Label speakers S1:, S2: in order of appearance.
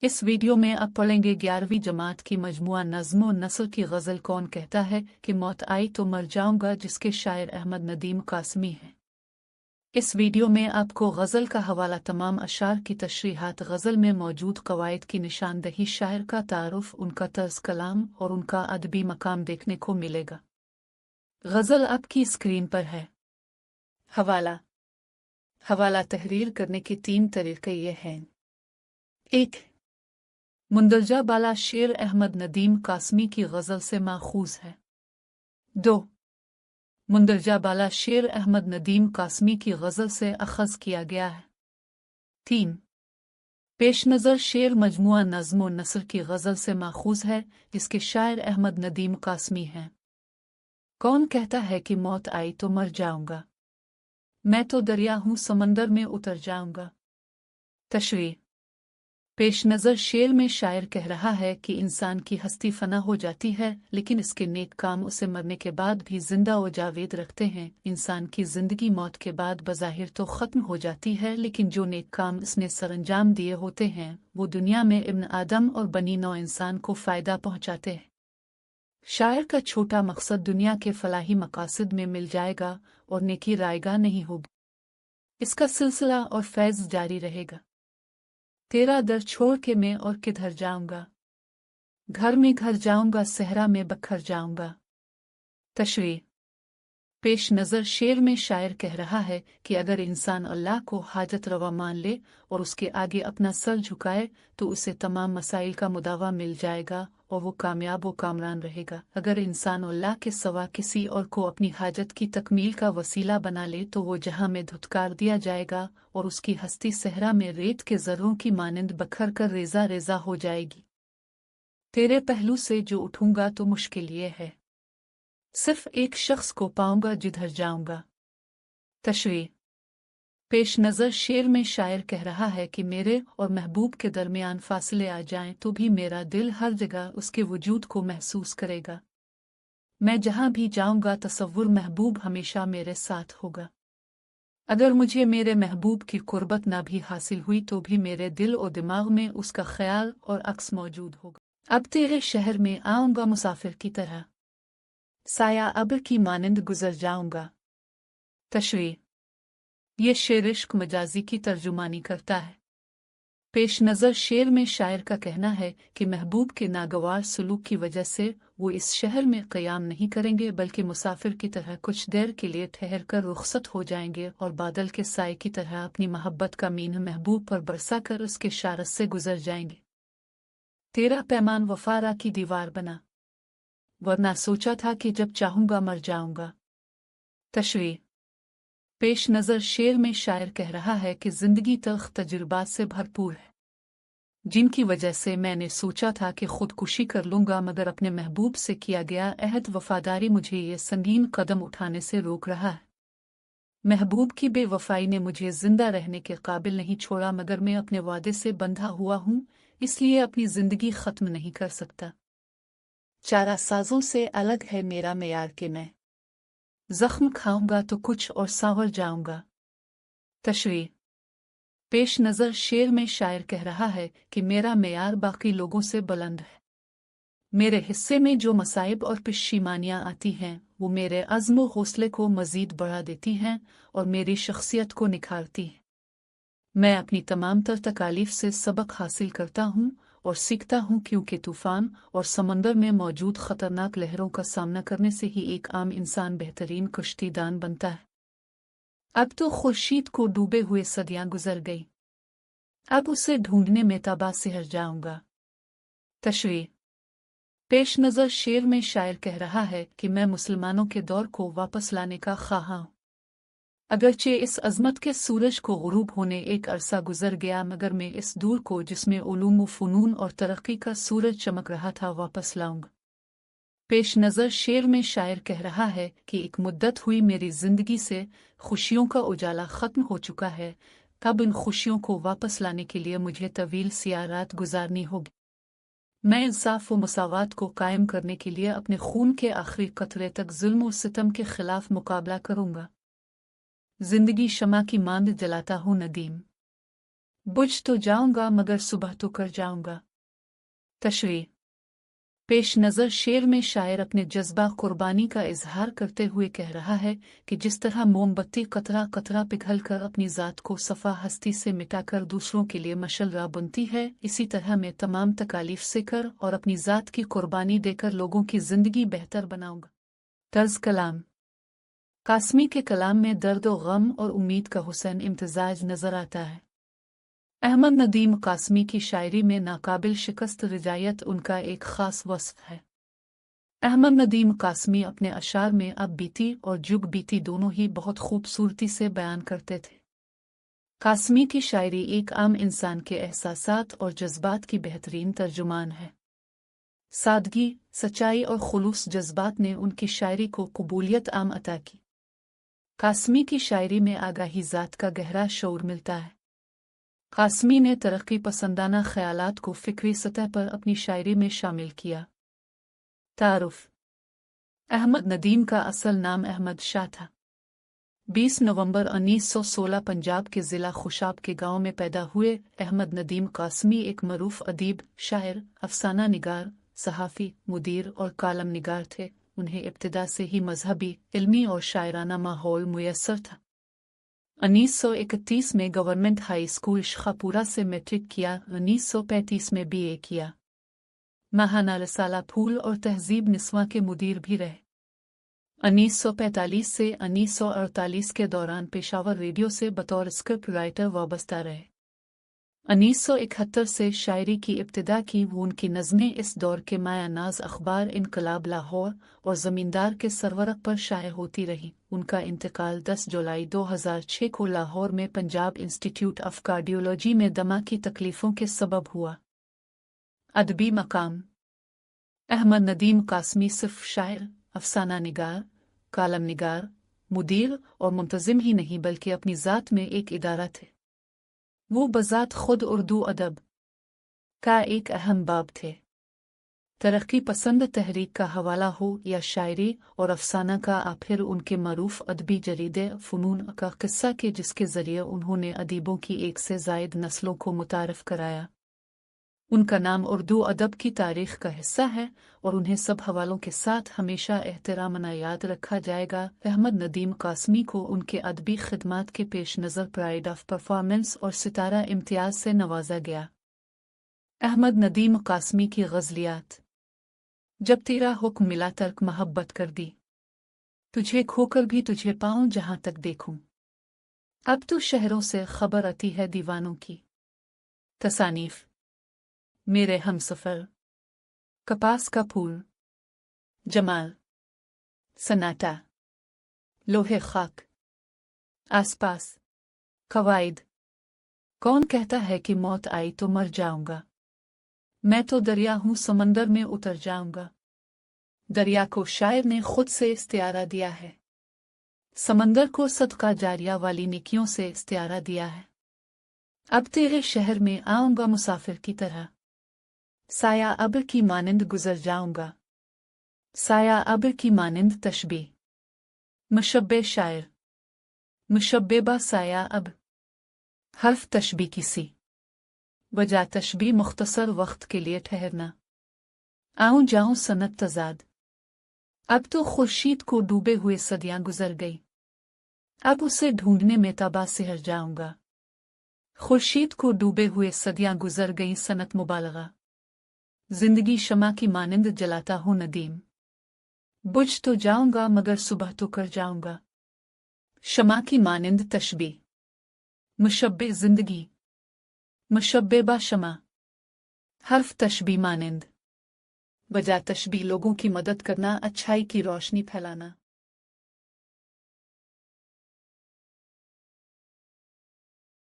S1: इस वीडियो में आप पढ़ेंगे 11वीं जमात की मजमुआ नज़्म और नस्ल की गज़ल कौन कहता है कि मौत आई तो मर जाऊंगा, जिसके शायर अहमद नदीम कासमी हैं। इस वीडियो में आपको गज़ल का हवाला, तमाम अशार की तशरीहात, गज़ल में मौजूद कवायद की निशानदही, शायर का तारुफ, उनका तर्ज कलाम और उनका अदबी मकाम देखने को मिलेगा। गज़ल आपकी स्क्रीन पर है। हवाला। हवाला तहरीर करने के 3 तरीक़े ये हैं। 1. मुंदरजा बाला शेर अहमद नदीम कासमी की गज़ल से माखूज़ है। 2. मुंदरजा बाला शेर अहमद नदीम कासमी की गज़ल से अख़ज़ किया गया है। 3. पेश नज़र शेर मजमुआ नज़्म और नस्र की गज़ल से माखूज़ है, जिसके शायर अहमद नदीम कासमी हैं। कौन कहता है कि मौत आई तो मर जाऊंगा, मैं तो दरिया हूँ समंदर में उतर जाऊंगा। तशरीह। पेश नज़र शेर में शायर कह रहा है कि इंसान की हस्ती फना हो जाती है, लेकिन इसके नेक काम उसे मरने के बाद भी जिंदा व जावेद रखते हैं। इंसान की जिंदगी मौत के बाद बज़ाहिर तो ख़त्म हो जाती है, लेकिन जो नेक काम इसने सरअंजाम दिए होते हैं वो दुनिया में इब्न आदम और बनी नौ इंसान को फ़ायदा पहुँचाते हैं। शायर का छोटा मकसद दुनिया के फलाही मकासद में मिल जाएगा और नेकी रायगा नहीं होगी। इसका सिलसिला और फैज़ जारी रहेगा। तेरा दर छोड़ के मैं और किधर जाऊंगा, घर में घर जाऊंगा, सहरा में बखर जाऊंगा। तशरीह। पेश नज़र शेर में शायर कह रहा है कि अगर इंसान अल्लाह को हाजत रवा मान ले और उसके आगे अपना सर झुकाए तो उसे तमाम मसाइल का मुदावा मिल जाएगा और वो कामयाब व कामरान रहेगा। अगर इंसान अल्लाह के सिवा किसी और को अपनी हाजत की तकमील का वसीला बना ले तो वो जहां में धुतकार दिया जाएगा और उसकी हस्ती सहरा में रेत के ज़र्रों की मानंद बखर कर रेजा रेजा हो जाएगी। तेरे पहलू से जो उठूंगा तो मुश्किल ये है, सिर्फ एक शख्स को पाऊंगा जिधर जाऊंगा। तशरीह। पेश नज़र शेर में शायर कह रहा है कि मेरे और महबूब के दरमियान फासले आ जाएं तो भी मेरा दिल हर जगह उसके वजूद को महसूस करेगा। मैं जहां भी जाऊंगा तसव्वुर महबूब हमेशा मेरे साथ होगा। अगर मुझे मेरे महबूब की कुर्बत ना भी हासिल हुई तो भी मेरे दिल और दिमाग में उसका ख्याल और अक्स मौजूद होगा। अब तेरे शहर में आऊंगा मुसाफिर की तरह, साया अब्र की मानंद गुजर जाऊंगा। तशरीह। ये शेर इश्क मजाजी की तर्जुमानी करता है। पेश नज़र शेर में शायर का कहना है कि महबूब के नागवार सलूक की वजह से वो इस शहर में क़याम नहीं करेंगे, बल्कि मुसाफिर की तरह कुछ देर के लिए ठहर कर रुखसत हो जाएंगे और बादल के साए की तरह अपनी मोहब्बत का मीन महबूब पर बरसा कर उसके शारत से गुजर जाएंगे। तेरा पैमान वफारा की दीवार बना, वरना सोचा था कि जब चाहूंगा मर जाऊंगा। तशरीह। पेश नज़र शेर में शायर कह रहा है कि जिंदगी तल्ख तजुर्बात से भरपूर है, जिनकी वजह से मैंने सोचा था कि खुदकुशी कर लूंगा, मगर अपने महबूब से किया गया अहद वफादारी मुझे ये संगीन कदम उठाने से रोक रहा है। महबूब की बेवफाई ने मुझे जिंदा रहने के काबिल नहीं छोड़ा, मगर मैं अपने वादे से बंधा हुआ हूँ, इसलिए अपनी जिंदगी खत्म नहीं कर सकता। चारा साजों से अलग है मेरा मेयार के मैं जख्म खाऊंगा तो कुछ और सांवर जाऊंगा। तशरीह। पेश नज़र शेर में शायर कह रहा है कि मेरा मेयार बाकी लोगों से बुलंद है। मेरे हिस्से में जो मसाइब और परेशानियां आती हैं वो मेरे अज़्म व हौसले को मज़ीद बढ़ा देती हैं और मेरी शख्सियत को निखारती हैं। मैं अपनी तमाम तर तकालीफ से सबक हासिल करता हूँ और सीखता हूँ, क्योंकि तूफ़ान और समंदर में मौजूद ख़तरनाक लहरों का सामना करने से ही एक आम इंसान बेहतरीन कश्तीदान बनता है। अब तो खुर्शीद को डूबे हुए सदियां गुजर गई, अब उसे ढूंढने में तबाह सिहर जाऊंगा। तशरीह। पेश नज़र शेर में शायर कह रहा है कि मैं मुसलमानों के दौर को वापस लाने का ख्वाहा हूँ। अगरचे इस अज़मत के सूरज को गुरूब होने एक अरसा गुजर गया, मगर मैं इस दूर को जिसमें उलूम व फ़नून और तरक्की का सूरज चमक रहा था वापस लाऊंगा। पेश नज़र शेर में शायर कह रहा है कि एक मुद्दत हुई मेरी ज़िंदगी से खुशियों का उजाला ख़त्म हो चुका है, तब इन खुशियों को वापस लाने के लिए मुझे तवील सियारात गुजारनी होगी। मैं इंसाफ व मसावात को कायम करने के लिए अपने खून के आखिरी कतरे तक जुल्म और सितम के खिलाफ मुकाबला करूंगा। जिंदगी शमा की मांद जलाता हूँ नदीम, बुझ तो जाऊंगा मगर सुबह तो कर जाऊंगा। तशरीह पेश नज़र शेर में शायर अपने जज्बा कुर्बानी का इजहार करते हुए कह रहा है कि जिस तरह मोमबत्ती कतरा कतरा पिघल कर अपनी ज़ात को सफ़ा हस्ती से मिटाकर दूसरों के लिए मशल्ला बुनती है, इसी तरह मैं तमाम तकालीफ से कर और अपनी ज़ात की कुर्बानी देकर लोगों की ज़िंदगी बेहतर बनाऊंगा। तर्ज कलाम कासमी के कलाम में दर्द व गम और उम्मीद का हुसैन इम्तिजाज नज़र आता है। अहमद नदीम कासमी की शायरी में नाकाबिल शिकस्त रिजायत उनका एक ख़ास वस्फ़ है। अहमद नदीम कासमी अपने अशार में अब बीती और जुग बीती दोनों ही बहुत खूबसूरती से बयान करते थे। कासमी की शायरी एक आम इंसान के एहसासात और जज्बात की बेहतरीन तर्जुमान है। सादगी, सच्चाई और खुलूस जज्बात ने उनकी शायरी को कबूलियत आम अता की। कासमी की शायरी में आगाही ज़ात का गहरा शऊर मिलता है। कासमी ने तरक्की पसंदाना ख़यालात को फ़िक्री सतह पर अपनी शायरी में शामिल किया। तारुफ़ अहमद नदीम का असल नाम अहमद शाह था। 20 नवंबर 1916 पंजाब के ज़िला खुशाब के गांव में पैदा हुए अहमद नदीम कासमी एक मरूफ अदीब, शायर, अफसाना निगार, सहाफ़ी, मुदीर और कालम निगार थे। उन्हें इब्तिदा से ही मजहबी, इल्मी और शायराना माहौल मुयस्सर था। 1931 में गवर्नमेंट हाई स्कूल शाहपुरा से मैट्रिक किया। 1935 में BA किया। महाना रसाला फूल और तहजीब निस्वां के मुदीर भी रहे। 1945 से 1948 के दौरान पेशावर रेडियो से बतौर स्क्रिप्ट राइटर वाबस्ता रहे। 1971 से शायरी की इब्तिदा की। उनकी नज़में इस दौर के माया नाज अखबार इनकलाब लाहौर और ज़मींदार के सरवरक पर शाये होती रही। उनका इंतकाल 10 जुलाई 2006 को लाहौर में पंजाब इंस्टीट्यूट ऑफ कार्डियोलॉजी में दमा की तकलीफ़ों के सबब हुआ। अदबी मकाम अहमद नदीम कासमी सिर्फ शायर, अफसाना निगार, कालम निगार, मुदीर और मुंतज़िम ही नहीं बल्कि अपनी ज़ात में एक इदारा थे। वो बज़ात खुद उर्दू अदब का एक अहम बाब थे। तरक्की पसंद तहरीक का हवाला हो या शायरी और अफसाना का, फिर उनके मरूफ अदबी जरीदे फ़ुनून का किस्सा के जिसके ज़रिए उन्होंने अदीबों की एक से ज़ायद नस्लों को मुतारफ़ कराया। उनका नाम उर्दू अदब की तारीख़ का हिस्सा है और उन्हें सब हवालों के साथ हमेशा एहतरामना याद रखा जाएगा। अहमद नदीम कासमी को उनके अदबी खिदमात के पेश नज़र प्राइड ऑफ परफॉर्मेंस और सितारा इम्तियाज़ से नवाजा गया। अहमद नदीम कासमी की गज़लियात। जब तेरा हुक्म मिला तर्क मोहब्बत कर दी, तुझे खोकर भी तुझे पाऊं जहां तक देखूं, अब तो शहरों से खबर आती है दीवानों की। तसानीफ मेरे हमसफर, कपास का फूल, जमाल, सन्नाटा, लोहे खाक, आसपास, कवायद। कौन कहता है कि मौत आई तो मर जाऊंगा, मैं तो दरिया हूं समंदर में उतर जाऊंगा। दरिया को शायर ने खुद से इस्तियारा दिया है, समंदर को सदका जारिया वाली नेकियों से इस्तियारा दिया है। अब तेरे शहर में आऊंगा मुसाफिर की तरह, साया अब्र की मानिंद गुजर जाऊंगा। साया अब्र की मानिंद तशबीह, मुशब्बे शायर, मुशब्बेबा साया अब, हर्फ तशबीह की सी, वजह तशबीह मुख्तसर वक्त के लिए ठहरना। आऊं जाऊं सनत तजाद, अब तो खुर्शीद को डूबे हुए सदियां गुजर गई, अब उसे ढूंढने में तबा सिहर जाऊंगा। खुर्शीद को डूबे हुए सदियां गुजर गई सनत मुबालगा, जिंदगी शमा की मानिंद जलाता हूं नदीम, बुझ तो जाऊंगा मगर सुबह तो कर जाऊंगा। शमा की मानिंद तशबीह, मुशब्बे जिंदगी, मुशब्बेबा शमा, हर्फ तशबीह मानिंद, वजह तशबीह लोगों की मदद करना, अच्छाई की रोशनी फैलाना।